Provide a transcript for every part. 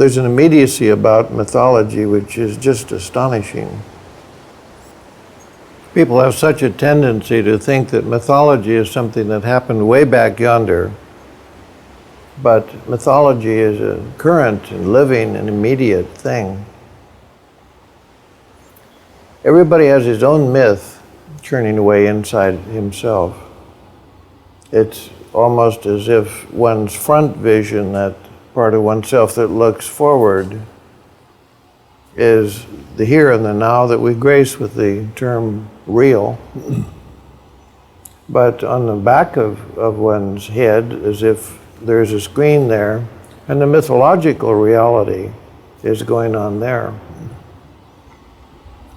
There's an immediacy about mythology which is just astonishing. People have such a tendency to think that mythology is something that happened way back yonder, but mythology is a current and living and immediate thing. Everybody has his own myth churning away inside himself. It's almost as if one's front vision, that part of oneself that looks forward, is the here and the now that we grace with the term real. But on the back of one's head, as if there's a screen there, and the mythological reality is going on there.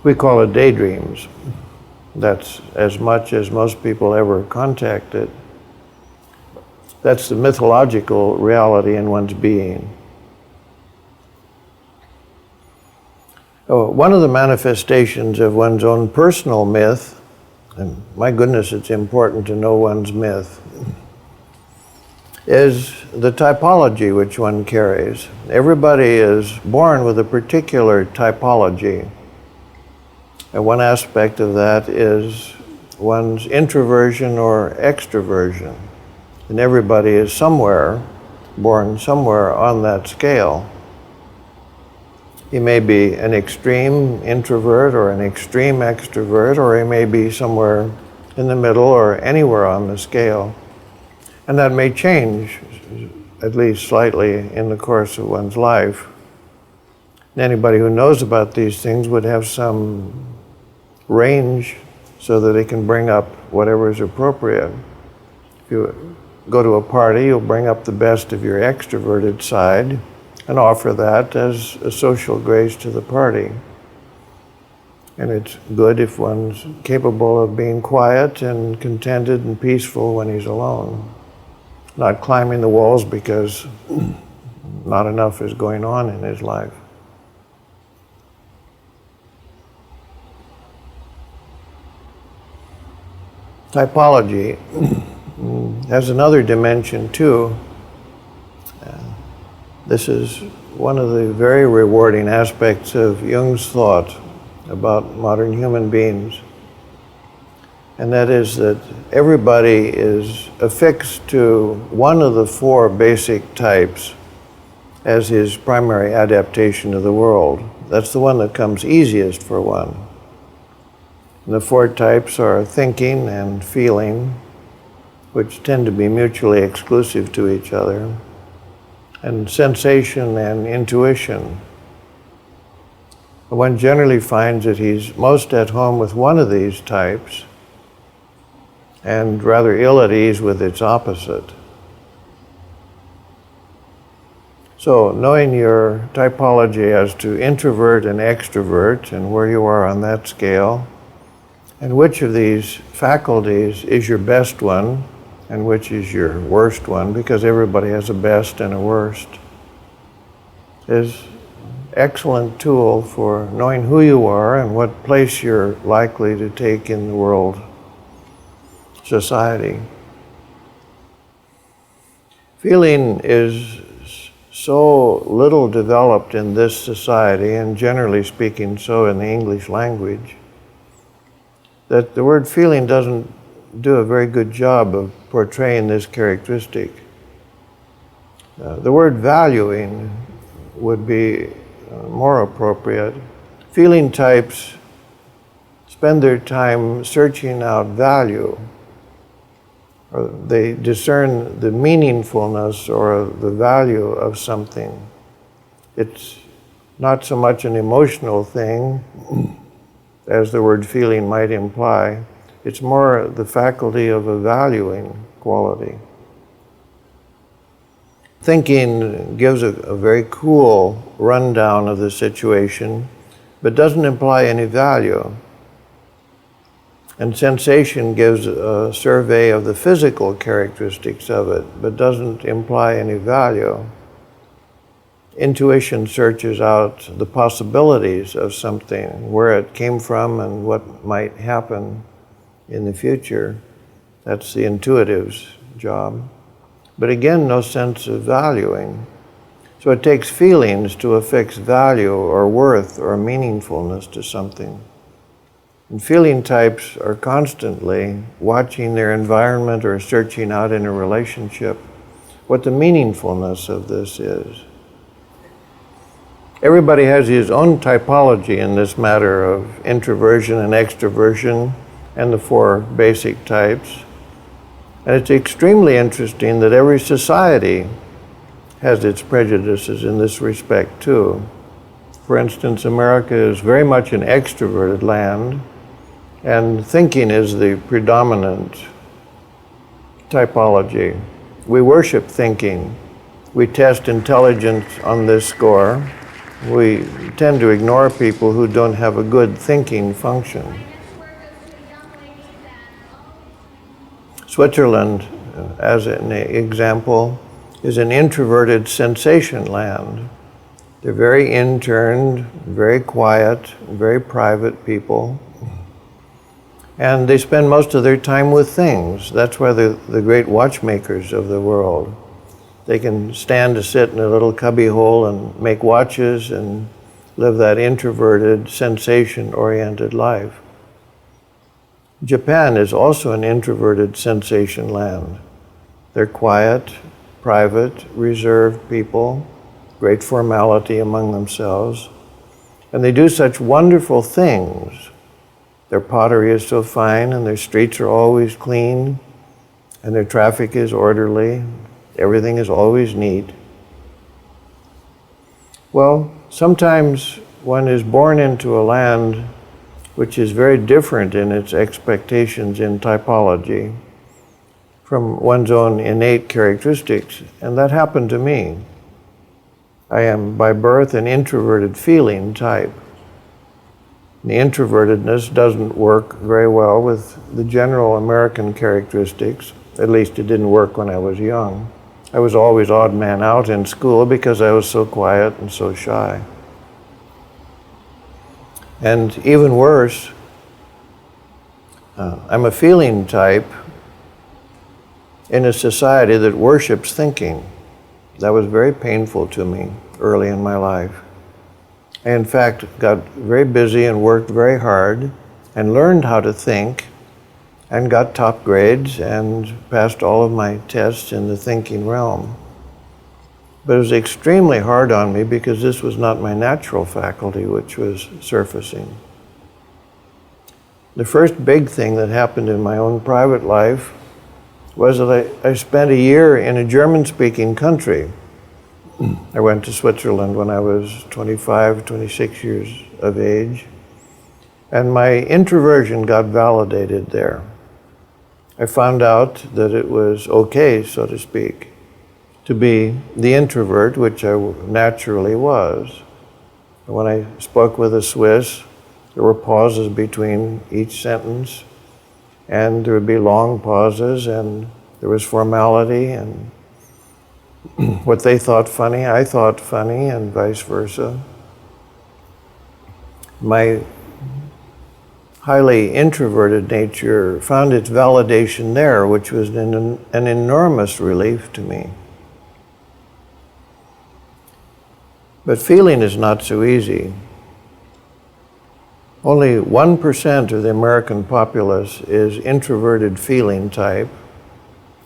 We call it daydreams. That's as much as most people ever contact it. That's the mythological reality in one's being. One of the manifestations of one's own personal myth, and my goodness, it's important to know one's myth, is the typology which one carries. Everybody is born with a particular typology. And one aspect of that is one's introversion or extroversion. And everybody is born somewhere on that scale. He may be an extreme introvert or an extreme extrovert, or he may be somewhere in the middle or anywhere on the scale. And that may change, at least slightly, in the course of one's life. Anybody who knows about these things would have some range so that they can bring up whatever is appropriate. If you go to a party, you'll bring up the best of your extroverted side and offer that as a social grace to the party. And it's good if one's capable of being quiet and contented and peaceful when he's alone, not climbing the walls because not enough is going on in his life. Typology has another dimension too. This is one of the very rewarding aspects of Jung's thought about modern human beings. And that is that everybody is affixed to one of the four basic types as his primary adaptation to the world. That's the one that comes easiest for one. And the four types are thinking and feeling, which tend to be mutually exclusive to each other, and sensation and intuition. One generally finds that he's most at home with one of these types and rather ill at ease with its opposite. So knowing your typology as to introvert and extrovert and where you are on that scale, and which of these faculties is your best one and which is your worst one, because everybody has a best and a worst, is excellent tool for knowing who you are and what place you're likely to take in the world society. Feeling is so little developed in this society, and generally speaking so in the English language, that the word feeling doesn't do a very good job of portraying this characteristic. The word valuing would be more appropriate. Feeling types spend their time searching out value, or they discern the meaningfulness or the value of something. It's not so much an emotional thing as the word feeling might imply. It's more the faculty of a valuing quality. Thinking gives a very cool rundown of the situation, but doesn't imply any value. And sensation gives a survey of the physical characteristics of it, but doesn't imply any value. Intuition searches out the possibilities of something, where it came from and what might happen in the future. That's the intuitive's job. But again, no sense of valuing. So it takes feelings to affix value or worth or meaningfulness to something. And feeling types are constantly watching their environment or searching out in a relationship what the meaningfulness of this is. Everybody has his own typology in this matter of introversion and extroversion and the four basic types. And it's extremely interesting that every society has its prejudices in this respect too. For instance, America is very much an extroverted land, and thinking is the predominant typology. We worship thinking. We test intelligence on this score. We tend to ignore people who don't have a good thinking function. Switzerland, as an example, is an introverted sensation land. They're very interned, very quiet, very private people. And they spend most of their time with things. That's why the great watchmakers of the world. They can stand to sit in a little cubby hole and make watches and live that introverted, sensation-oriented life. Japan is also an introverted sensation land. They're quiet, private, reserved people, great formality among themselves, and they do such wonderful things. Their pottery is so fine, and their streets are always clean, and their traffic is orderly. Everything is always neat. Well, sometimes one is born into a land which is very different in its expectations in typology from one's own innate characteristics, and that happened to me. I am by birth an introverted feeling type. The introvertedness doesn't work very well with the general American characteristics. At least it didn't work when I was young. I was always odd man out in school because I was so quiet and so shy. And even worse, I'm a feeling type in a society that worships thinking. That was very painful to me early in my life. I, in fact, got very busy and worked very hard and learned how to think and got top grades and passed all of my tests in the thinking realm. But it was extremely hard on me because this was not my natural faculty which was surfacing. The first big thing that happened in my own private life was that I spent a year in a German-speaking country. I went to Switzerland when I was 25, 26 years of age, and my introversion got validated there. I found out that it was okay, so to speak, to be the introvert, which I naturally was. When I spoke with a Swiss, there were pauses between each sentence, and there would be long pauses, and there was formality, and what they thought funny, I thought funny, and vice versa. My highly introverted nature found its validation there, which was an enormous relief to me. But feeling is not so easy. Only 1% of the American populace is introverted feeling type.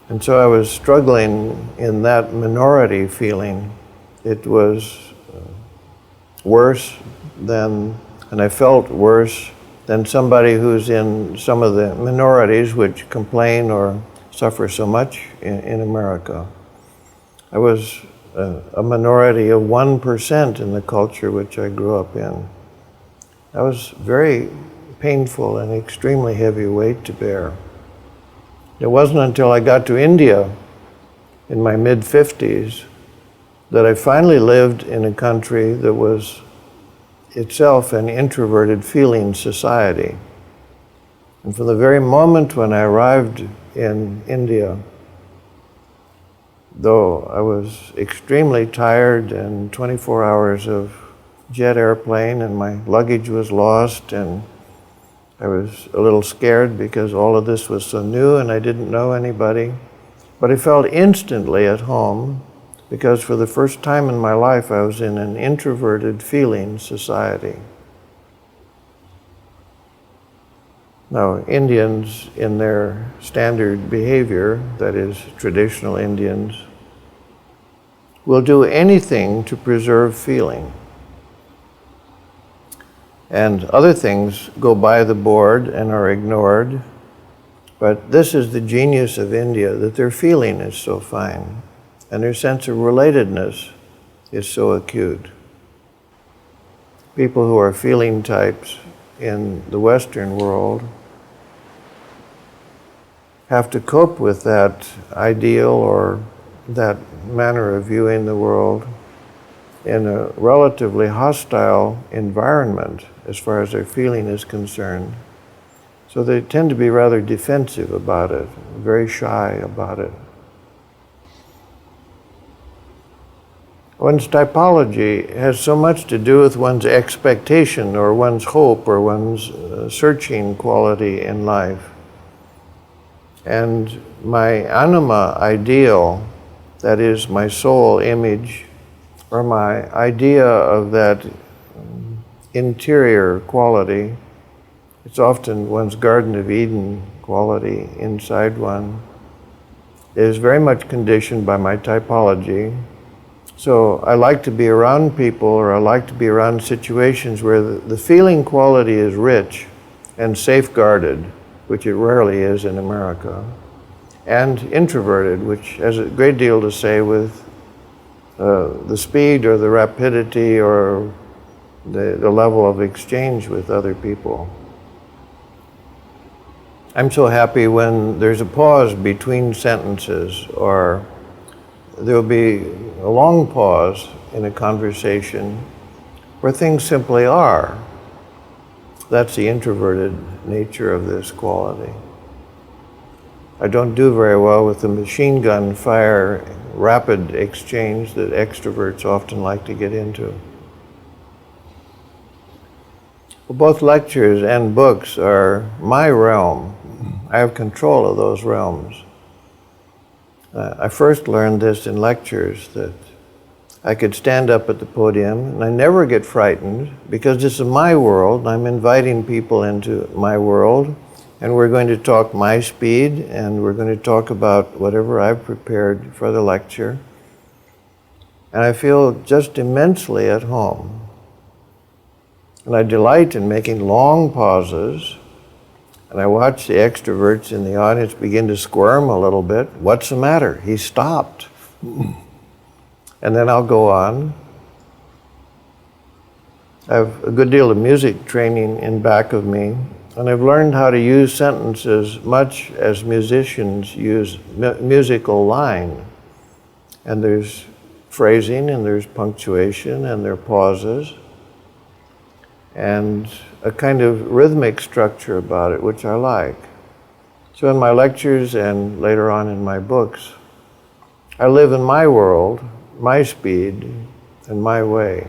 And so I was struggling in that minority feeling. It was worse than, and I felt worse than somebody who's in some of the minorities which complain or suffer so much in America. I was a minority of 1% in the culture which I grew up in. That was very painful and extremely heavy weight to bear. It wasn't until I got to India in my mid-50s that I finally lived in a country that was itself an introverted feeling society. And from the very moment when I arrived in India, though I was extremely tired and 24 hours of jet airplane and my luggage was lost and I was a little scared because all of this was so new and I didn't know anybody. But I felt instantly at home because for the first time in my life I was in an introverted feeling society. Now, Indians in their standard behavior, that is, traditional Indians, will do anything to preserve feeling. And other things go by the board and are ignored. But this is the genius of India, that their feeling is so fine, and their sense of relatedness is so acute. People who are feeling types in the Western world have to cope with that ideal or that manner of viewing the world in a relatively hostile environment as far as their feeling is concerned. So they tend to be rather defensive about it, very shy about it. One's typology has so much to do with one's expectation or one's hope or one's searching quality in life. And my anima ideal, that is my soul image, or my idea of that interior quality, it's often one's Garden of Eden quality inside one, is very much conditioned by my typology. So I like to be around people, or I like to be around situations where the feeling quality is rich and safeguarded, which it rarely is in America, and introverted, which has a great deal to say with the speed or the rapidity or the level of exchange with other people. I'm so happy when there's a pause between sentences, or there'll be a long pause in a conversation where things simply are. That's the introverted nature of this quality. I don't do very well with the machine gun fire, rapid exchange that extroverts often like to get into. Well, both lectures and books are my realm. I have control of those realms. I first learned this in lectures, that I could stand up at the podium and I never get frightened because this is my world and I'm inviting people into my world, and we're going to talk my speed and we're going to talk about whatever I've prepared for the lecture. And I feel just immensely at home. And I delight in making long pauses, and I watch the extroverts in the audience begin to squirm a little bit. What's the matter? He stopped. And then I'll go on. I have a good deal of music training in back of me, and I've learned how to use sentences much as musicians use musical line. And there's phrasing, and there's punctuation, and there are pauses, and a kind of rhythmic structure about it, which I like. So in my lectures and later on in my books, I live in my world, my speed, and my way.